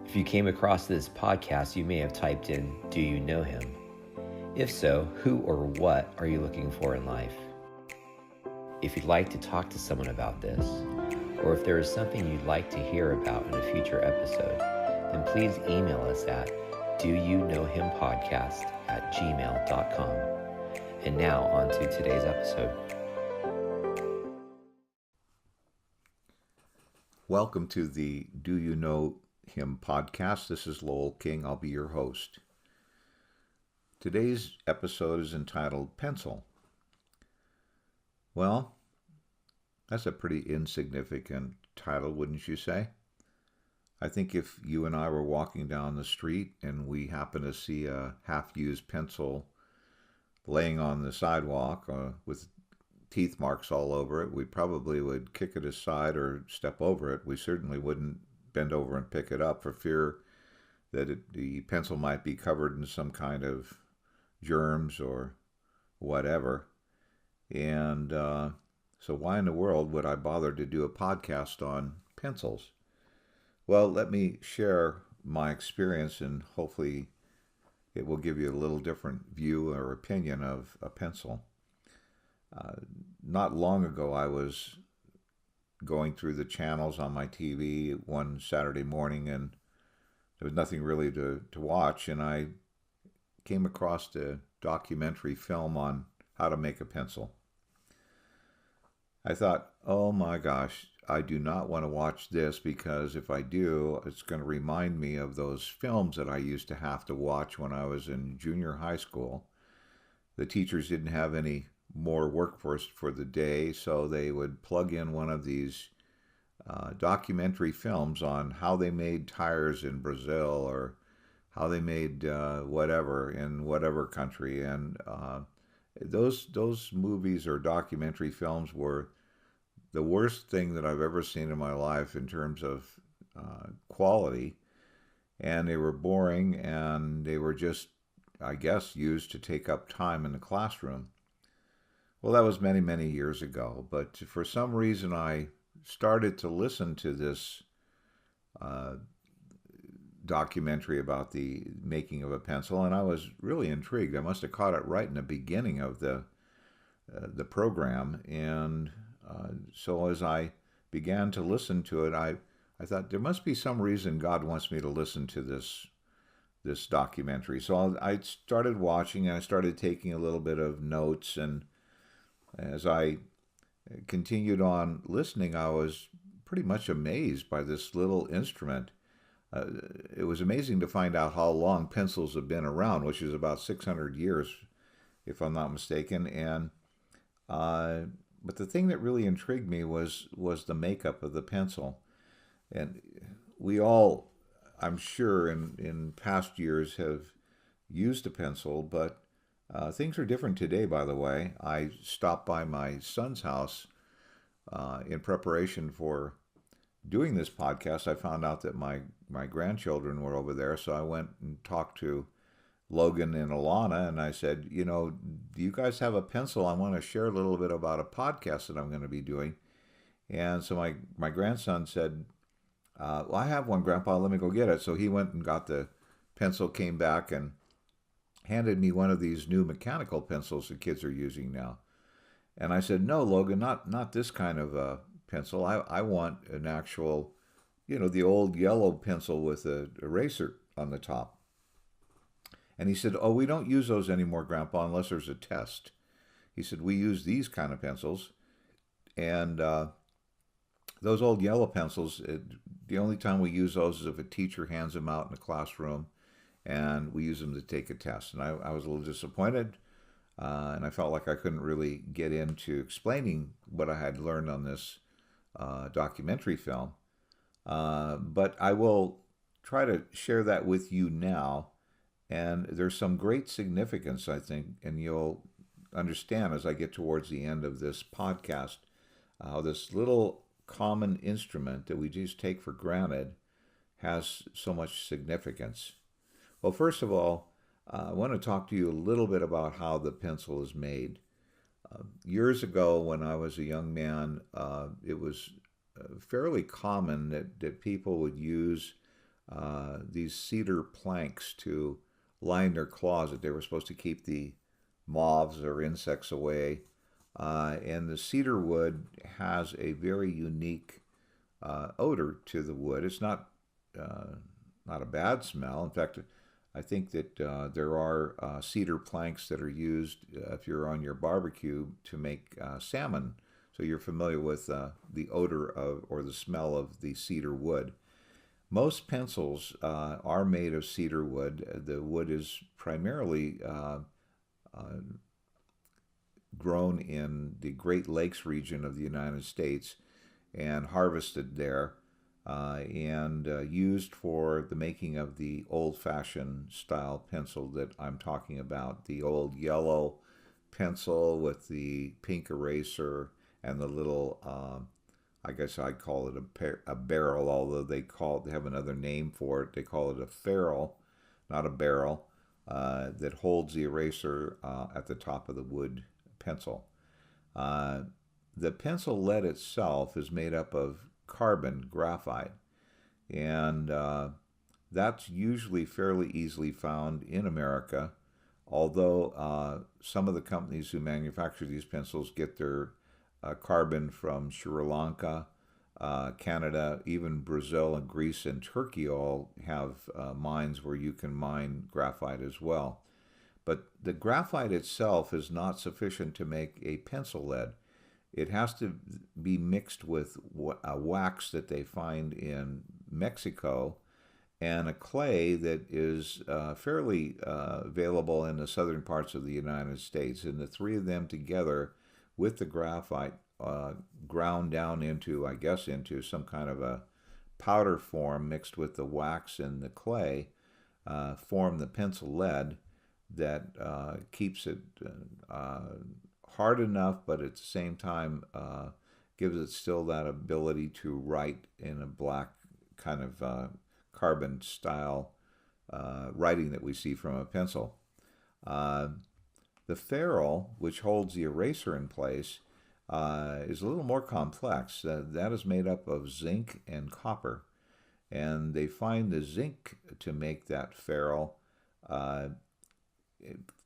If you came across this podcast, you may have typed in, "Do you know him?" If so, who or what are you looking for in life? If you'd like to talk to someone about this, or if there is something you'd like to hear about in a future episode, then please email us at doyouknowhimpodcast@gmail.com. And now on to today's episode. Welcome to the Do You Know Him podcast. This is Lowell King. I'll be your host. Today's episode is entitled Pencil. Well, that's a pretty insignificant title, wouldn't you say? I think if you and I were walking down the street and we happen to see a half-used pencil laying on the sidewalk with teeth marks all over it, we probably would kick it aside or step over it. We certainly wouldn't bend over and pick it up for fear that the pencil might be covered in some kind of germs or whatever. And so why in the world would I bother to do a podcast on pencils? Well, let me share my experience, and hopefully it will give you a little different view or opinion of a pencil. Not long ago, I was going through the channels on my TV one Saturday morning, and there was nothing really to watch, and I came across a documentary film on how to make a pencil. I thought, oh my gosh, I do not want to watch this, because if I do, it's going to remind me of those films that I used to have to watch when I was in junior high school. The teachers didn't have any more work for the day, so they would plug in one of these documentary films on how they made tires in Brazil, or how they made whatever in whatever country. And those movies or documentary films were the worst thing that I've ever seen in my life in terms of quality. And they were boring, and they were just, I guess, used to take up time in the classroom. Well, that was many, many years ago. But for some reason, I started to listen to this documentary about the making of a pencil, and I was really intrigued. I must have caught it right in the beginning of the program, and so as I began to listen to it, I thought there must be some reason God wants me to listen to this documentary. So I started watching, and I started taking a little bit of notes, and as I continued on listening, I was pretty much amazed by this little instrument. It was amazing to find out how long pencils have been around, which is about 600 years, if I'm not mistaken. And but the thing that really intrigued me was the makeup of the pencil. And we all, I'm sure, in past years have used a pencil, but things are different today, by the way. I stopped by my son's house in preparation for doing this podcast. I found out that my grandchildren were over there, so I went and talked to Logan and Alana, and I said, do you guys have a pencil? I want to share a little bit about a podcast that I'm going to be doing. And so my grandson said, well, I have one, Grandpa, let me go get it. So he went and got the pencil, came back, and handed me one of these new mechanical pencils that kids are using now. And I said, no, Logan, not this kind of pencil. I want an actual, the old yellow pencil with an eraser on the top. And he said, oh, we don't use those anymore, Grandpa, unless there's a test. He said, we use these kind of pencils. And those old yellow pencils, the only time we use those is if a teacher hands them out in the classroom, and we use them to take a test. And I was a little disappointed, and I felt like I couldn't really get into explaining what I had learned on this documentary film. But I will try to share that with you now. And there's some great significance, I think, and you'll understand as I get towards the end of this podcast, how this little common instrument that we just take for granted has so much significance. Well, first of all, I want to talk to you a little bit about how the pencil is made. Years ago, when I was a young man, it was fairly common that people would use these cedar planks to line their closet. They were supposed to keep the moths or insects away. And the cedar wood has a very unique odor to the wood. It's not a bad smell. In fact, I think that there are cedar planks that are used if you're on your barbecue to make salmon. So you're familiar with the odor of or the smell of the cedar wood. Most pencils are made of cedar wood. The wood is primarily grown in the Great Lakes region of the United States and harvested there and used for the making of the old-fashioned style pencil that I'm talking about, the old yellow pencil with the pink eraser and the little, I guess I'd call it a barrel, although they have another name for it. They call it a ferrule, not a barrel, that holds the eraser at the top of the wood pencil. The pencil lead itself is made up of carbon graphite, and that's usually fairly easily found in America, although some of the companies who manufacture these pencils get their carbon from Sri Lanka, Canada, even Brazil and Greece and Turkey all have mines where you can mine graphite as well. But the graphite itself is not sufficient to make a pencil lead. It has to be mixed with a wax that they find in Mexico and a clay that is fairly available in the southern parts of the United States. And the three of them together with the graphite ground down into, I guess, into some kind of a powder form mixed with the wax and the clay, form the pencil lead that keeps it hard enough, but at the same time gives it still that ability to write in a black kind of carbon style writing that we see from a pencil. The ferrule, which holds the eraser in place, is a little more complex. That is made up of zinc and copper. And they find the zinc to make that ferrule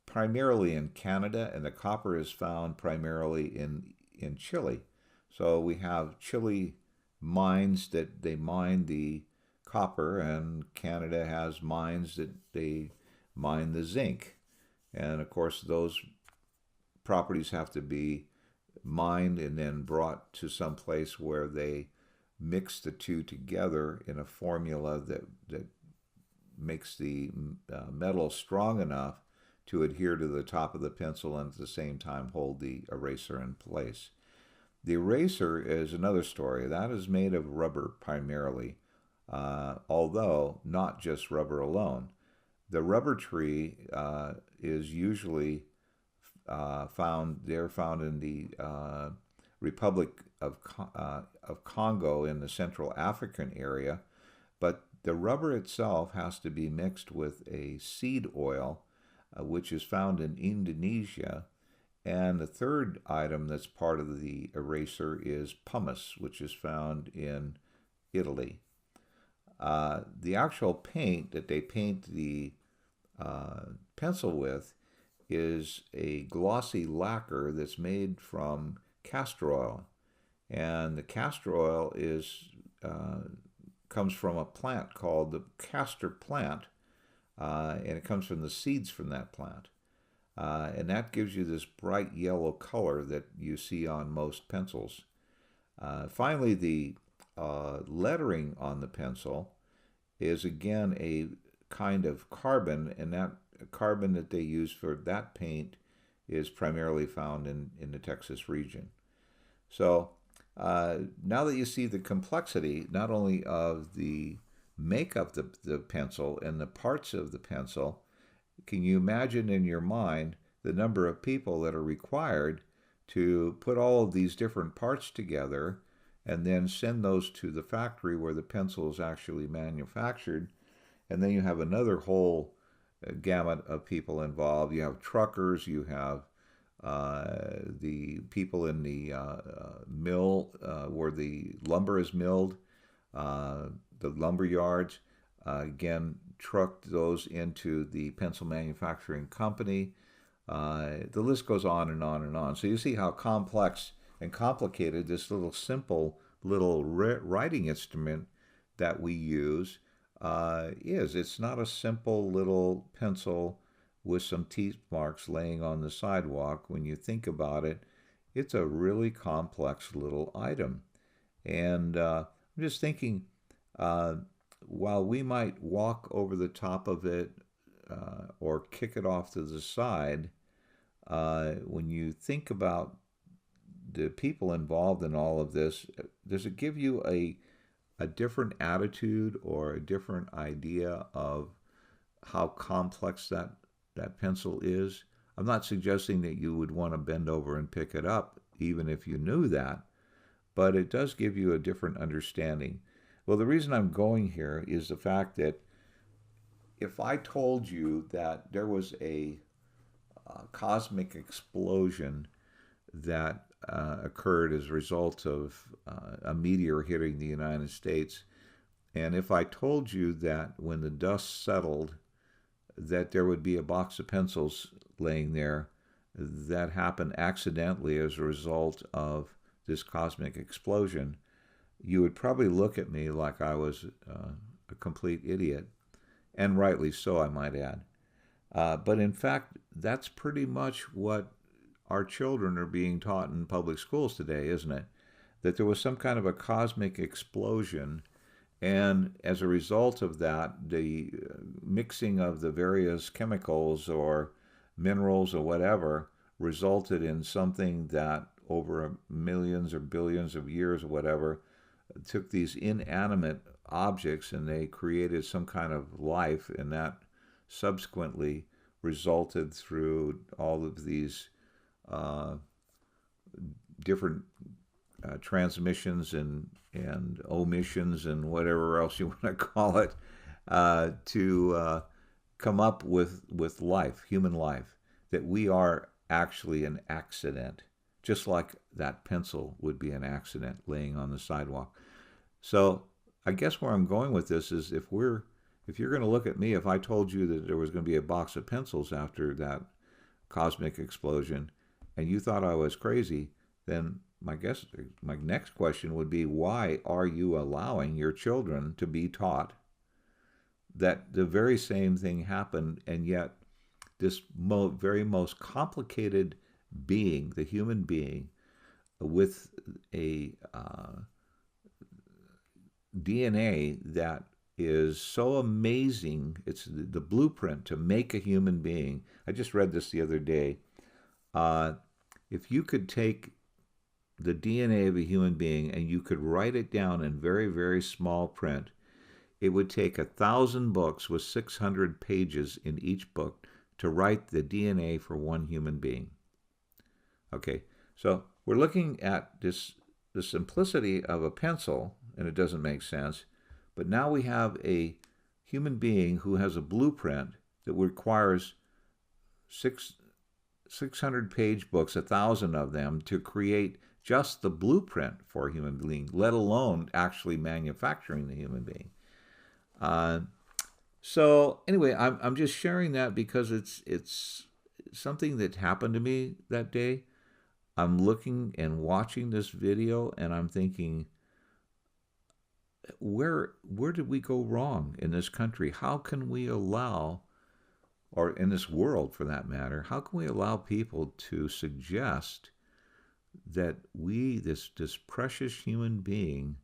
primarily in Canada, and the copper is found primarily in Chile. So we have Chile mines that they mine the copper, and Canada has mines that they mine the zinc. And of course, those properties have to be mined and then brought to some place where they mix the two together in a formula that makes the metal strong enough to adhere to the top of the pencil and at the same time hold the eraser in place. The eraser is another story. That is made of rubber primarily, although not just rubber alone. The rubber tree is usually they're found in the Republic of Congo in the Central African area, but the rubber itself has to be mixed with a seed oil, which is found in Indonesia. And the third item that's part of the eraser is pumice, which is found in Italy. The actual paint that they paint the pencil with is a glossy lacquer that's made from castor oil. And the castor oil comes from a plant called the castor plant, and it comes from the seeds from that plant. And that gives you this bright yellow color that you see on most pencils. Finally, the lettering on the pencil is again a kind of carbon, and that carbon that they use for that paint is primarily found in the Texas region. So now that you see the complexity, not only of the makeup of the pencil and the parts of the pencil, can you imagine in your mind the number of people that are required to put all of these different parts together and then send those to the factory where the pencil is actually manufactured? And then you have another whole gamut of people involved. You have truckers, you have the people in the mill where the lumber is milled, the lumber yards. Again, trucked those into the pencil manufacturing company. The list goes on and on and on. So you see how complex and complicated this little simple little writing instrument that we use is. It's not a simple little pencil with some teeth marks laying on the sidewalk. When you think about it, it's a really complex little item. And I'm just thinking, uh, while we might walk over the top of it or kick it off to the side, when you think about the people involved in all of this, does it give you a different attitude or a different idea of how complex that pencil is? I'm not suggesting that you would want to bend over and pick it up, even if you knew that, but it does give you a different understanding. Well, the reason I'm going here is the fact that if I told you that there was a cosmic explosion that occurred as a result of a meteor hitting the United States, and if I told you that when the dust settled, that there would be a box of pencils laying there that happened accidentally as a result of this cosmic explosion, you would probably look at me like I was a complete idiot, and rightly so, I might add. But in fact, that's pretty much what our children are being taught in public schools today, isn't it? That there was some kind of a cosmic explosion, and as a result of that, the mixing of the various chemicals or minerals or whatever resulted in something that over millions or billions of years or whatever took these inanimate objects and they created some kind of life, and that subsequently resulted through all of these uh, different transmissions and omissions and whatever else you want to call it, to come up with life, human life, that we are actually an accident, just like that pencil would be an accident laying on the sidewalk. So I guess where I'm going with this is if you're going to look at me, if I told you that there was going to be a box of pencils after that cosmic explosion and you thought I was crazy, then my next question would be, why are you allowing your children to be taught that the very same thing happened, and yet this very most complicated being, the human being, with a DNA that is so amazing. It's the blueprint to make a human being. I just read this the other day. If you could take the DNA of a human being and you could write it down in very, very small print, it would take 1,000 books with 600 pages in each book to write the DNA for one human being. Okay, so we're looking at the simplicity of a pencil, and it doesn't make sense, but now we have a human being who has a blueprint that requires 600-page books, 1,000 of them, to create just the blueprint for a human being, let alone actually manufacturing the human being. So anyway, I'm just sharing that because it's something that happened to me that day. I'm looking and watching this video, and I'm thinking, where did we go wrong in this country? How can we allow, or in this world for that matter, how can we allow people to suggest that we, this precious human being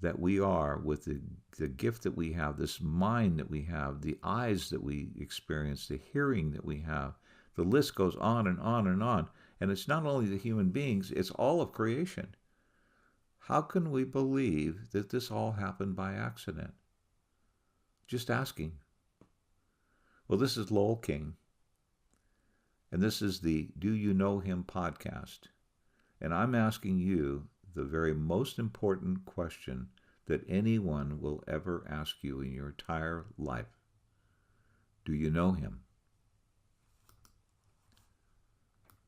that we are, with the gift that we have, this mind that we have, the eyes that we experience, the hearing that we have, the list goes on and on and on. And it's not only the human beings, it's all of creation. How can we believe that this all happened by accident? Just asking. Well, this is Lowell King, and this is the Do You Know Him podcast. And I'm asking you the very most important question that anyone will ever ask you in your entire life. Do you know him?